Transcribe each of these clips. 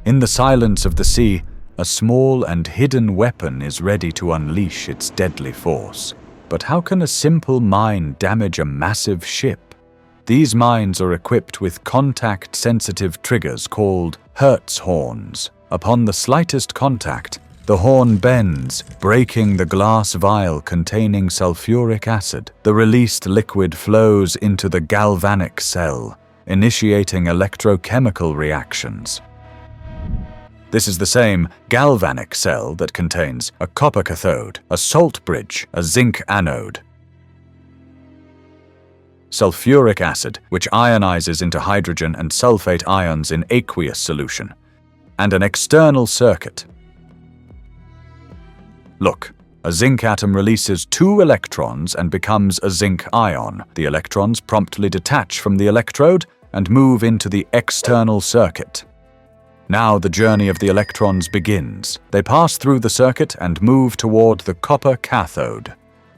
In the silence of the sea, a small and hidden weapon is ready to unleash its deadly force. But how can a simple mine damage a massive ship? These mines are equipped with contact-sensitive triggers called Hertz horns. Upon the slightest contact, the horn bends, breaking the glass vial containing sulfuric acid. The released liquid flows into the galvanic cell, initiating electrochemical reactions. This is the same galvanic cell that contains a copper cathode, a salt bridge, a zinc anode, sulfuric acid, which ionizes into hydrogen and sulfate ions in aqueous solution, and an external circuit. Look, a zinc atom releases 2 electrons and becomes a zinc ion. The electrons promptly detach from the electrode and move into the external circuit. Now the journey of the electrons begins. They pass through the circuit and move toward the copper cathode.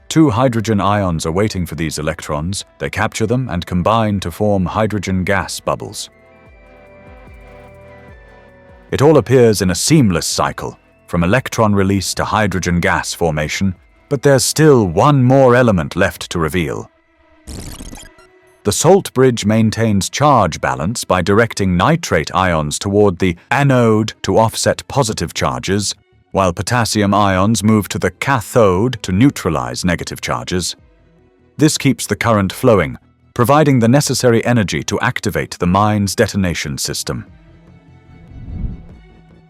2 hydrogen ions are waiting for these electrons. They capture them and combine to form hydrogen gas bubbles. It all appears in a seamless cycle, from electron release to hydrogen gas formation, but there's still one more element left to reveal. The salt bridge maintains charge balance by directing nitrate ions toward the anode to offset positive charges, while potassium ions move to the cathode to neutralize negative charges. This keeps the current flowing, providing the necessary energy to activate the mine's detonation system.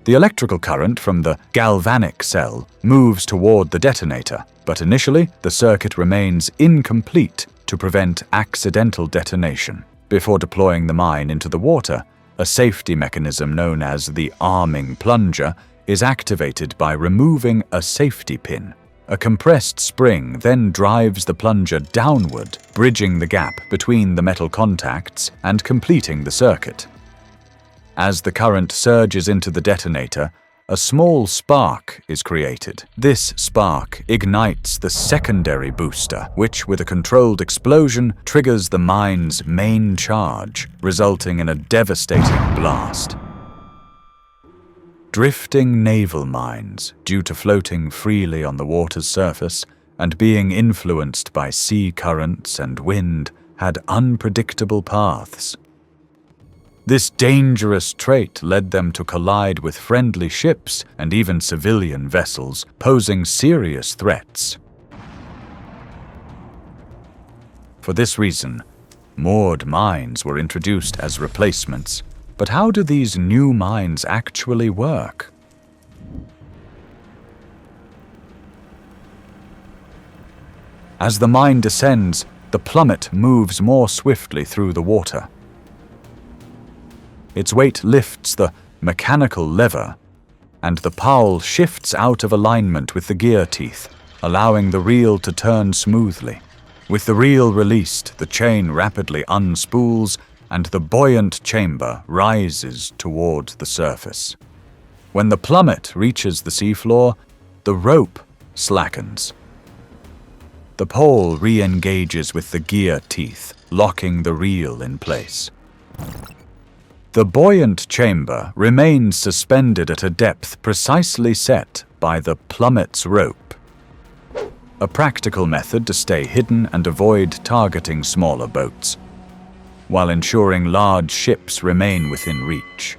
The electrical current from the galvanic cell moves toward the detonator, but initially the circuit remains incomplete to prevent accidental detonation. Before deploying the mine into the water, a safety mechanism known as the arming plunger is activated by removing a safety pin. A compressed spring then drives the plunger downward, bridging the gap between the metal contacts and completing the circuit. As the current surges into the detonator, a small spark is created. This spark ignites the secondary booster, which, with a controlled explosion, triggers the mine's main charge, resulting in a devastating blast. Drifting naval mines, due to floating freely on the water's surface and being influenced by sea currents and wind, had unpredictable paths. This dangerous trait led them to collide with friendly ships and even civilian vessels, posing serious threats. For this reason, moored mines were introduced as replacements. But how do these new mines actually work? As the mine descends, the plummet moves more swiftly through the water. Its weight lifts the mechanical lever, and the pole shifts out of alignment with the gear teeth, allowing the reel to turn smoothly. With the reel released, the chain rapidly unspools, and the buoyant chamber rises toward the surface. When the plummet reaches the seafloor, the rope slackens. The pole re-engages with the gear teeth, locking the reel in place. The buoyant chamber remains suspended at a depth precisely set by the plummet's rope, a practical method to stay hidden and avoid targeting smaller boats, while ensuring large ships remain within reach.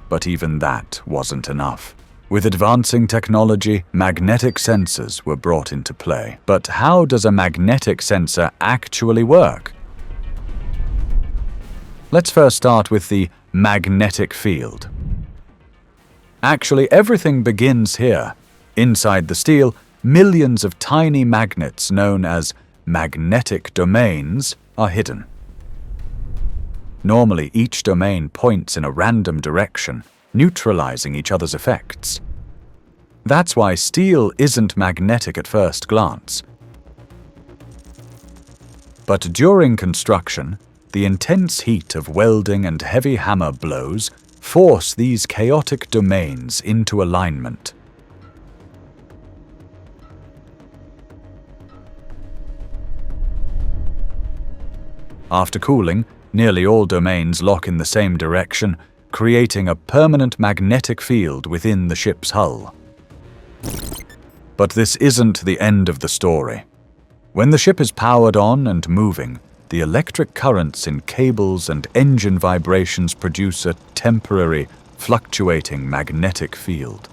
But even that wasn't enough. With advancing technology, magnetic sensors were brought into play. But how does a magnetic sensor actually work? Let's first start with the magnetic field. Actually, everything begins here. Inside the steel, millions of tiny magnets known as magnetic domains are hidden. Normally, each domain points in a random direction, neutralizing each other's effects. That's why steel isn't magnetic at first glance. But during construction, the intense heat of welding and heavy hammer blows force these chaotic domains into alignment. After cooling, Nearly all domains lock in the same direction, creating a permanent magnetic field within the ship's hull. But this isn't the end of the story. When the ship is powered on and moving, the electric currents in cables and engine vibrations produce a temporary, fluctuating magnetic field.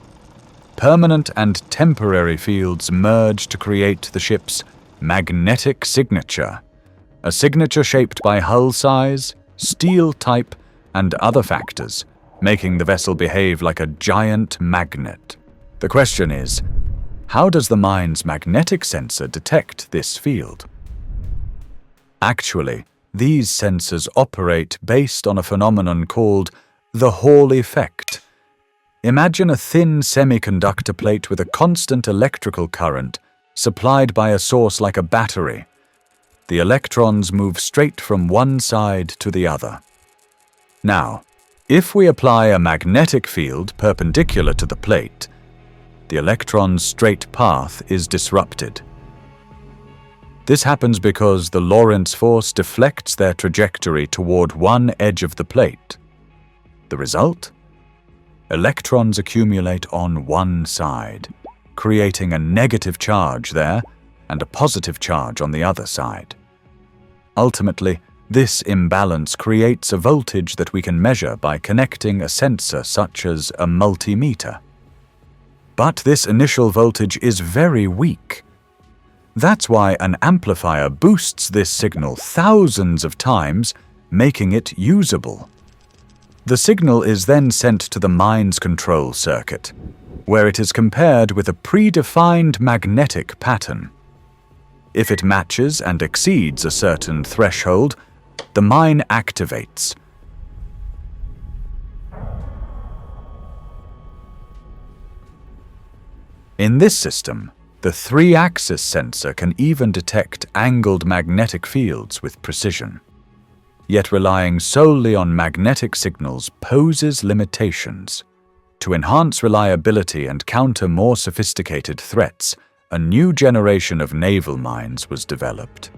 Permanent and temporary fields merge to create the ship's magnetic signature, a signature shaped by hull size, steel type, and other factors, making the vessel behave like a giant magnet. The question is, how does the mine's magnetic sensor detect this field? Actually, these sensors operate based on a phenomenon called the Hall effect. Imagine a thin semiconductor plate with a constant electrical current supplied by a source like a battery. The electrons move straight from one side to the other. Now, if we apply a magnetic field perpendicular to the plate, the electron's straight path is disrupted. This happens because the Lorentz force deflects their trajectory toward one edge of the plate. The result? Electrons accumulate on one side, creating a negative charge there and a positive charge on the other side. Ultimately, this imbalance creates a voltage that we can measure by connecting a sensor such as a multimeter. But this initial voltage is very weak. That's why an amplifier boosts this signal thousands of times, making it usable. The signal is then sent to the mine's control circuit, where it is compared with a predefined magnetic pattern. If it matches and exceeds a certain threshold, the mine activates. In this system, the 3-axis sensor can even detect angled magnetic fields with precision. Yet relying solely on magnetic signals poses limitations. To enhance reliability and counter more sophisticated threats, a new generation of naval mines was developed.